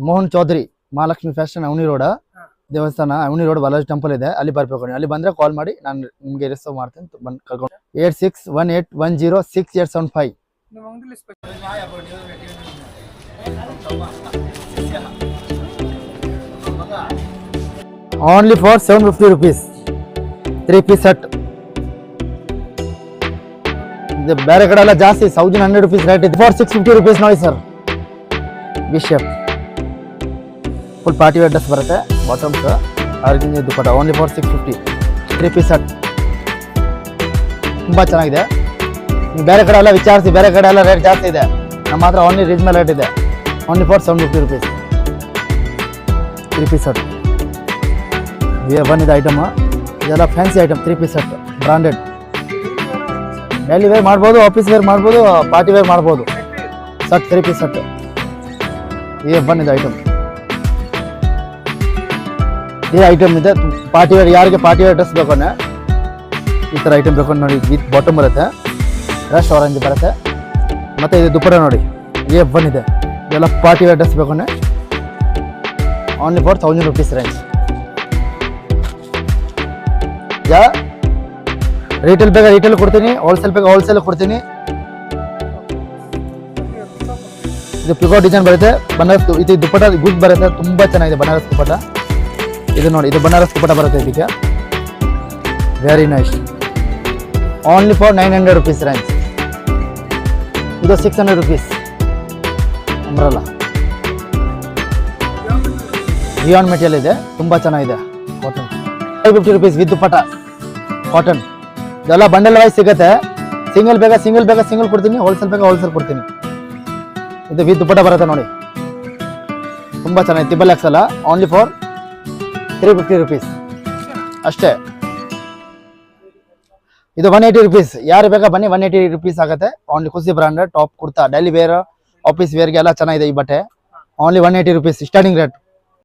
Mohan Chaudhary Mahalakshmi fashion ಅವನಿ road ದೇವಸ್ಥಾನ ಅವನಿ road Balaji temple ಇದೆ, ಅಲ್ಲಿ ಬರ್ಬೇಕು ನೀವು. ಅಲ್ಲಿ ಬಂದ್ರೆ ಕಾಲ್ ಮಾಡಿ, ನಾನು ನಿಮಗೆ ರಿಸೀವ್ ಮಾಡ್ತೇನೆ. ಬಂದು ಕರ್ಕೊಂಡು 8618106875. Only for 750 rupees 3 piece set. ಇದು ಬೇರೆ ಕಡೆ ಎಲ್ಲ ಜಾಸ್ತಿ 1100 rupees ರೇಟ್ ಇದೆ. ಫಾರ್ 650 rupees ನೋಡಿ ಸರ್. ಬಿಶಪ್ ಫುಲ್ ಪಾರ್ಟಿ ವೇರ್ ಡ್ರೆಸ್ ಬರುತ್ತೆ, ಬಾಟಮ್ಸ್ ಆರ್ಜಿನ್ dupatta. Only for 650 3 piece set. ತುಂಬ ಚೆನ್ನಾಗಿದೆ. ನೀವು ಬೇರೆ ಕಡೆ ಎಲ್ಲ ವಿಚಾರಿಸಿ, ಬೇರೆ ಕಡೆ ಎಲ್ಲ ರೇಟ್ ಜಾಸ್ತಿ ಇದೆ. ನಮ್ಮ ಹತ್ರ ಓನ್ಲಿ ರೀಸನಬಲ್ ರೇಟ್ ಇದೆ. Only for 750 rupees 3 piece set. ಬಂದಿದೆ ಐಟಮ್, ಇದೆಲ್ಲ fancy item. 3 piece set branded. Daily wear ಮಾಡ್ಬೋದು, ಆಫೀಸ್ ವೇರ್ ಮಾಡ್ಬೋದು, ಪಾರ್ಟಿ ವೇರ್ ಮಾಡ್ಬೋದು. ಸಟ್ 3 piece set. ಬಂದಿದೆ ಐಟಮ್. ಈ ಐಟಮ್ ಇದೆ ಪಾರ್ಟಿ ವೇರ್. ಯಾರಿಗೆ ಪಾರ್ಟಿ ವೇರ್ ಡ್ರೆಸ್ ಬೇಕು ಈ ಥರ ಐಟಮ್ ಬೇಕು ನೋಡಿ. ವಿತ್ ಬಾಟಮ್ ಬರುತ್ತೆ, ರಶ್ ಆರೆಂಜ್ ಬರುತ್ತೆ, ಮತ್ತು ಇದು ದುಪ್ಪಟ್ಟ ನೋಡಿ. ಬಂದಿದೆ. ಇದೆಲ್ಲ ಪಾರ್ಟಿ ವೇರ್ ಡ್ರೆಸ್ ಬೇಕು only for 1000 rupees range. Retail ಬೇಕಾ ರಿಟೇಲ್ ಕೊಡ್ತೀನಿ, ಹೋಲ್ಸೇಲ್ ಬೇಕಾ ಹೋಲ್ಸೇಲ್ ಕೊಡ್ತೀನಿ. ಇದು ಪಿಕೋ ಡಿಸೈನ್ ಬರುತ್ತೆ, ಬನಾರಸ್. ಇದು ದುಪ್ಪಟ್ಟ ಗುಡ್ ಬರುತ್ತೆ, ತುಂಬ ಚೆನ್ನಾಗಿದೆ ಬನಾರಸ್ ದುಪ್ಪಟ್ಟ. ಇದು ನೋಡಿ, ಇದು ಬನಾರಸ್ ದುಪ್ಪಟ್ಟ ಬರುತ್ತೆ. ಇದಕ್ಕೆ very nice. Only for 900 rupees range. ಇದು 600 rupees ಅಂಬ್ರಲ್ಲ. ರಿಯಾನ್ ಮೆಟೀರಿಯಲ್ ಇದೆ, ತುಂಬ ಚೆನ್ನಾಗಿದೆ. Cotton 550 rupees with dupatta cotton. ಇದೆಲ್ಲ ಬಂಡಲ್ ವೈಸ್ ಸಿಗುತ್ತೆ. ಸಿಂಗಲ್ ಬೇಕಾ ಸಿಂಗಲ್ ಕೊಡ್ತೀನಿ, ಹೋಲ್ಸೇಲ್ ಬೇಕಾ ಹೋಲ್ಸೇಲ್ ಕೊಡ್ತೀನಿ. ಇದು ವಿತ್ ದುಪ್ಪಟ್ಟ ಬರುತ್ತೆ ನೋಡಿ, ತುಂಬ ಚೆನ್ನಾಗಿದೆ. ಟಿಬಲ್ ಎಕ್ಸ್ ಅಲ್ಲ, ಓನ್ಲಿ ಫಾರ್ 350 rupees ಅಷ್ಟೇ. ಇದು 180 rupees. ಯಾರು ಬೇಕಾ ಬನ್ನಿ, 180 rupees ಆಗುತ್ತೆ. Only Khushi branded top kurta daily wear office ವೇರ್ಗೆ ಎಲ್ಲ ಚೆನ್ನಾಗಿದೆ ಈ ಬಟ್ಟೆ. Only 180 rupees starting rate.